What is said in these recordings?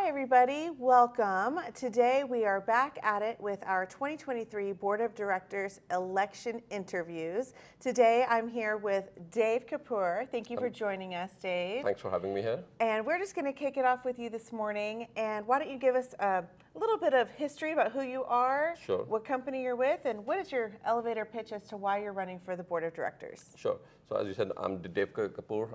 Hi everybody, welcome. Today we are back at it with our 2023 Board of Directors election interviews. Today I'm here with Dave Kapur. Thank you for joining us, Dave. Thanks for having me here. And we're just going to kick it off with you this morning. And why don't you give us a little bit of history about who you are, Sure. what company you're with, and what is your elevator pitch as to why you're running for the Board of Directors? Sure. So as you said, I'm Dave Kapur.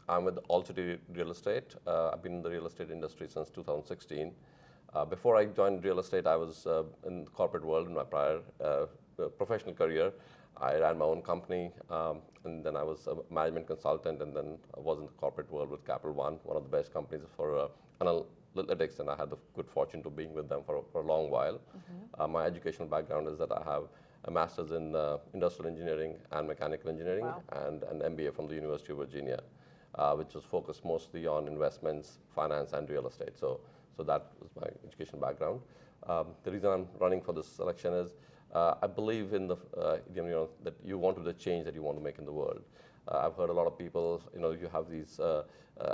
I'm with All City Real Estate. I've been in the real estate industry since 2016. Before I joined real estate, I was in the corporate world in my prior professional career. I ran my own company, and then I was a management consultant, and then I was in the corporate world with Kapur, one of the best companies for analytics, and I had the good fortune to being with them for a long while. My educational background is that I have a master's in industrial engineering and mechanical engineering, Wow. and an MBA from the University of Virginia, which was focused mostly on investments, finance, and real estate. So that was my education background. The reason I'm running for this election is I believe in the that you want to the change that you want to make in the world. I've heard a lot of people, you have these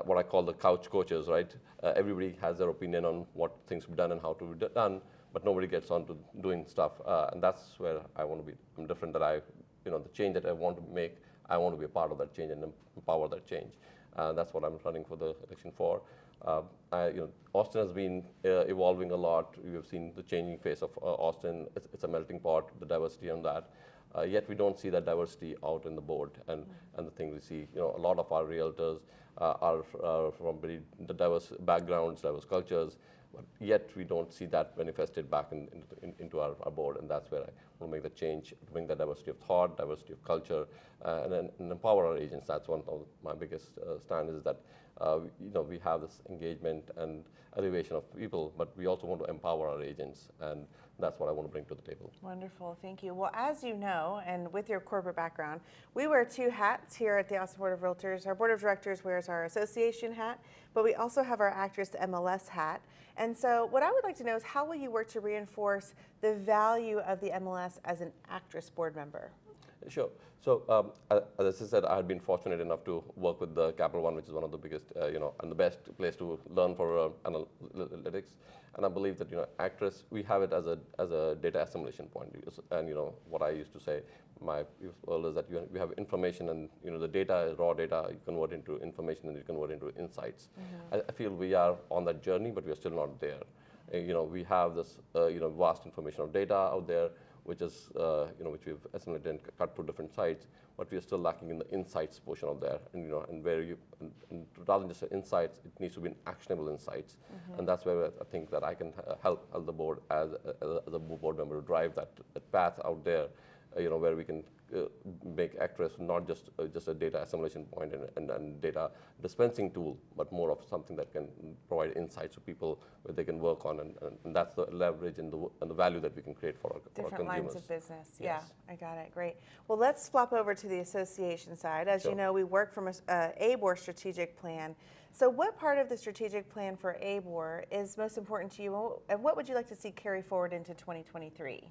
what I call the couch coaches, right? Everybody has their opinion on what things to be done and how to be done, but nobody gets on to doing stuff, and that's where I want to be. I'm different. That the change that I want to make, I want to be a part of that change and empower that change. That's what I'm running for the election for. Austin has been evolving a lot. We've seen the changing face of Austin. It's a melting pot, the diversity on that. Yet we don't see that diversity out in the board. And the thing we see, a lot of our realtors are from very diverse backgrounds, diverse cultures, but yet we don't see that manifested back into our board. And that's where I want to make the change, to bring that diversity of thought, diversity of culture, and empower our agents. That's one of my biggest stand is that we have this engagement and elevation of people, but we also want to empower our agents, and that's what I want to bring to the table. Wonderful, thank you. Well, as you know, and with your corporate background, we wear two hats here at the Austin Board of Realtors. Our Board of Directors wears our association hat, but we also have our Actress MLS hat. And so what I would like to know is how will you work to reinforce the value of the MLS as an actress board member? Sure. So as I said, I had been fortunate enough to work with the Kapur One, which is one of the biggest, and the best place to learn for analytics. And I believe that actress, we have it as a data assimilation point. And what I used to say, my is that we have information, and the data is raw data. You convert into information, and you convert into insights. I feel we are on that journey, but we are still not there. We have this vast information of data out there, which is which we've assimilated and cut to different sites, but we are still lacking in the insights portion of there. And and where and rather than just insights, it needs to be actionable insights, and that's where I think that I can help the board as a board member to drive that path out there, where we can make Actress not just a data assimilation point and data dispensing tool, but more of something that can provide insights to people where they can work on, and that's the leverage and the value that we can create for our consumers. Different lines of business. Yes. Yeah, I got it. Great. Well, let's flop over to the association side. As Sure. you know, we work from a ABoR strategic plan. So what part of the strategic plan for ABoR is most important to you, and what would you like to see carry forward into 2023?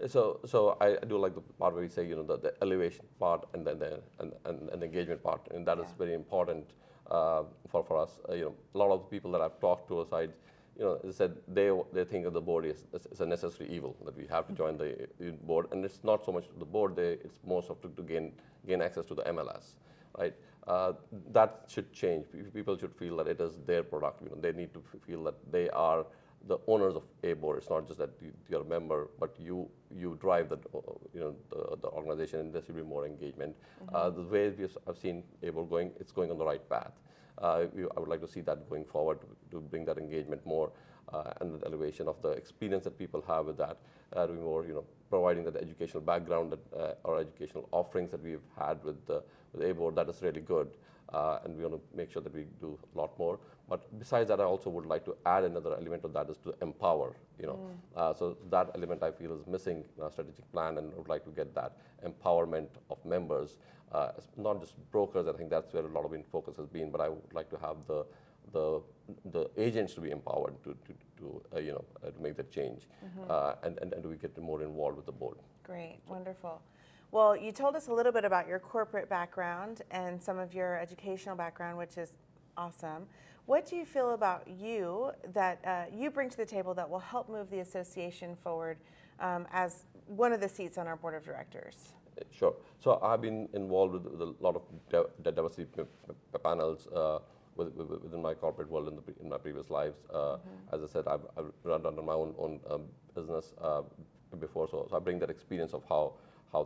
So I do like the part where we say the elevation part and then the engagement part, and that is very important for us. A lot of the people that I've talked to aside, they said they think of the board is a necessary evil, that we have to join the board, and it's not so much the board. It's more so to gain access to the MLS, right? That should change. People should feel that it is their product. They need to feel that they are the owners of ABoR. It's not just that you're a member, but you drive the organization, and there should be more engagement. The way I've seen ABoR going, it's going on the right path. I would like to see that going forward to bring that engagement more, and the elevation of the experience that people have with that, to be more, providing that educational background that or educational offerings that we've had with ABoR, that is really good. And we want to make sure that we do a lot more. But besides that, I also would like to add another element of that is to empower. So that element I feel is missing in our strategic plan, and I would like to get that empowerment of members, not just brokers. I think that's where a lot of focus has been. But I would like to have the agents to be empowered to make that change, and we get more involved with the board. Great, wonderful. Well, you told us a little bit about your corporate background and some of your educational background, which is Awesome. What do you feel about you that you bring to the table that will help move the association forward as one of the seats on our board of directors? Sure. So I've been involved with a lot of diversity panels within my corporate world in my previous lives. As I said, I've run under my own business before, so I bring that experience of how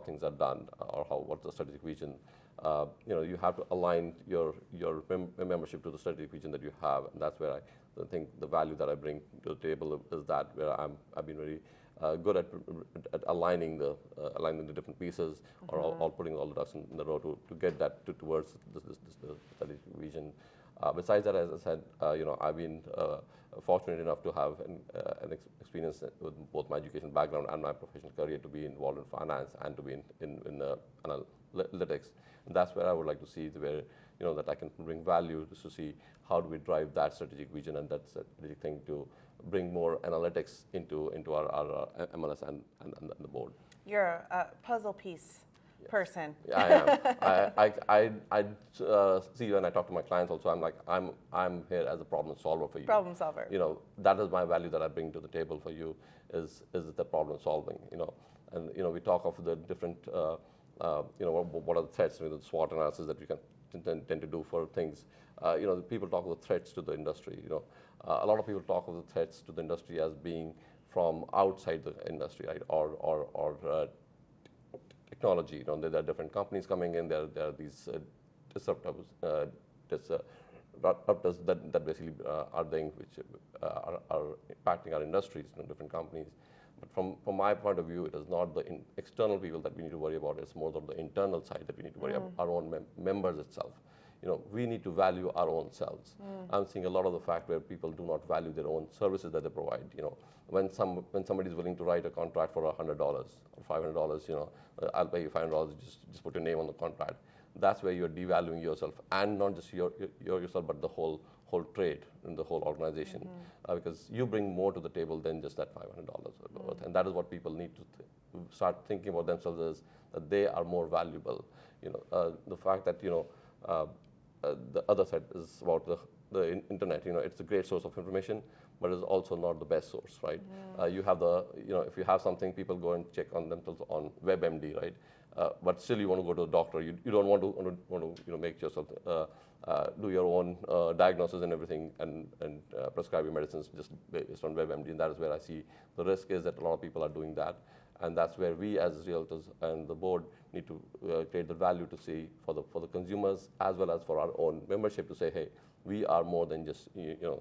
things are done or what's the strategic vision. You have to align your membership to the strategic vision that you have, and that's where I think the value that I bring to the table is that where I've been very good at aligning the different pieces, or all putting all the ducks in the row to get that towards this strategic vision. Besides that, as I said, I've been fortunate enough to have an experience with both my education background and my professional career to be involved in finance and to be in analytics. And that's where I would like to see where that I can bring value to see how do we drive that strategic vision and that strategic thing to bring more analytics into our MLS and the board. You're a puzzle piece person. Yeah, I am. I see when I talk to my clients also, I'm like, I'm here as a problem solver for you. Problem solver. That is my value that I bring to the table for you is the problem solving. And we talk of the different, what are the threats, the SWOT analysis that we can tend to do for things. People talk of the threats to the industry. A lot of people talk of the threats to the industry as being from outside the industry, right? Or technology. There are different companies coming in. There are these disruptors that basically are doing which are impacting our industries, different companies. But from my point of view, it is not the external people that we need to worry about. It's more of the internal side that we need to worry about, our own members itself. We need to value our own selves. I'm seeing a lot of the fact where people do not value their own services that they provide. When somebody is willing to write a contract for $100 or $500, I'll pay you $500. Just put your name on the contract. That's where you're devaluing yourself, and not just yourself, but the whole trade and the whole organization, because you bring more to the table than just that $500 and that is what people need to start thinking about themselves as that they are more valuable. The fact that the other side is about the internet. It's a great source of information, but it's also not the best source, right? You have if you have something, people go and check on themselves on WebMD, right? But still, you want to go to the doctor. You don't want to make yourself do your own diagnosis and everything and prescribe your medicines just based on WebMD. And that is where I see the risk is that a lot of people are doing that. And that's where we as realtors and the board need to create the value to see for the consumers as well as for our own membership to say, hey, we are more than just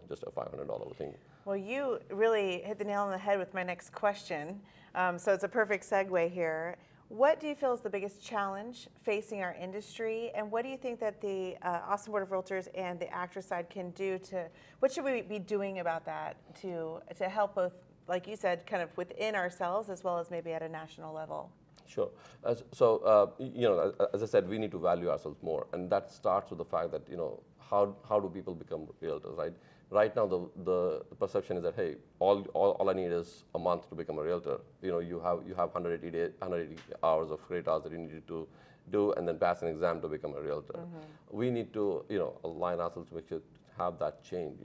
just a $500 thing. Well, you really hit the nail on the head with my next question. So it's a perfect segue here. What do you feel is the biggest challenge facing our industry, and what do you think that the Austin Board of Realtors and the actress side can do what should we be doing about that to help both, like you said, kind of within ourselves as well as maybe at a national level? Sure. As I said, we need to value ourselves more, and that starts with the fact that how do people become realtors, right? Right now, the perception is that hey, all I need is a month to become a realtor. You have 180 hours of credit hours that you need to do, and then pass an exam to become a realtor. We need to align ourselves to make sure to have that change.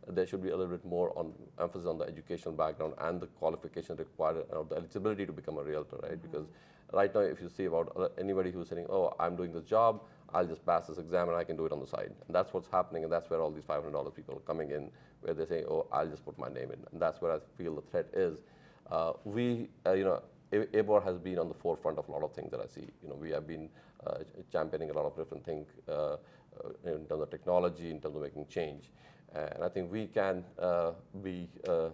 There should be a little bit more emphasis on the educational background and the qualification required and the eligibility to become a realtor, right? Because right now, if you see about anybody who's saying, oh, I'm doing this job, I'll just pass this exam and I can do it on the side. And that's what's happening, and that's where all these $500 people are coming in, where they say, oh, I'll just put my name in. And that's where I feel the threat is. ABoR has been on the forefront of a lot of things that I see. We have been championing a lot of different things in terms of technology, in terms of making change. And I think we can be the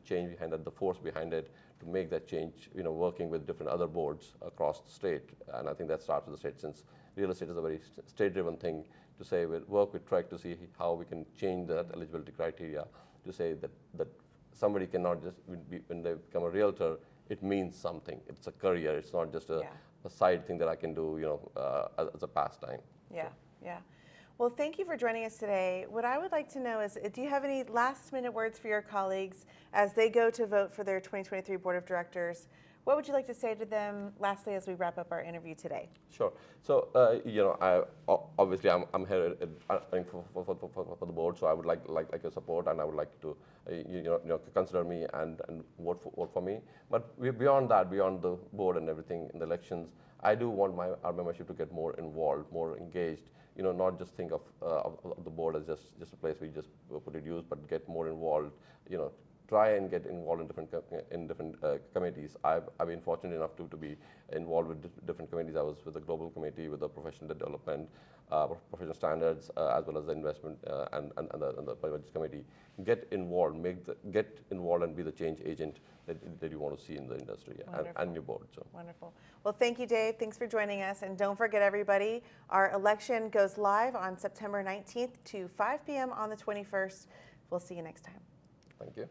change behind it, the force behind it, to make that change, working with different other boards across the state. And I think that starts with the state, since real estate is a very state-driven thing, to say we'll work with TREC to see how we can change that eligibility criteria, to say that somebody cannot just, when they become a realtor, it means something. It's a career. It's not just a side thing that I can do, as a pastime. Yeah, yeah. Well, thank you for joining us today. What I would like to know is, do you have any last-minute words for your colleagues as they go to vote for their 2023 Board of Directors? what would you like to say to them lastly as we wrap up our interview today? Sure. So, obviously I'm here for the board, so I would like your support, and I would like to consider me and vote for me. But beyond that, beyond the board and everything in the elections, I do want our membership to get more involved, more engaged. Not just think of the board as just a place where you just put it use, but get more involved. Try and get involved in different committees. I've been fortunate enough to be involved with different committees. I was with the global committee, with the professional development, professional standards, as well as the investment and the budget committee. Get involved, get involved, and be the change agent that you want to see in the industry and your board. So. Wonderful. Well, thank you, Dave. Thanks for joining us. And don't forget, everybody, our election goes live on September 19th to 5 p.m. on the 21st. We'll see you next time. Thank you.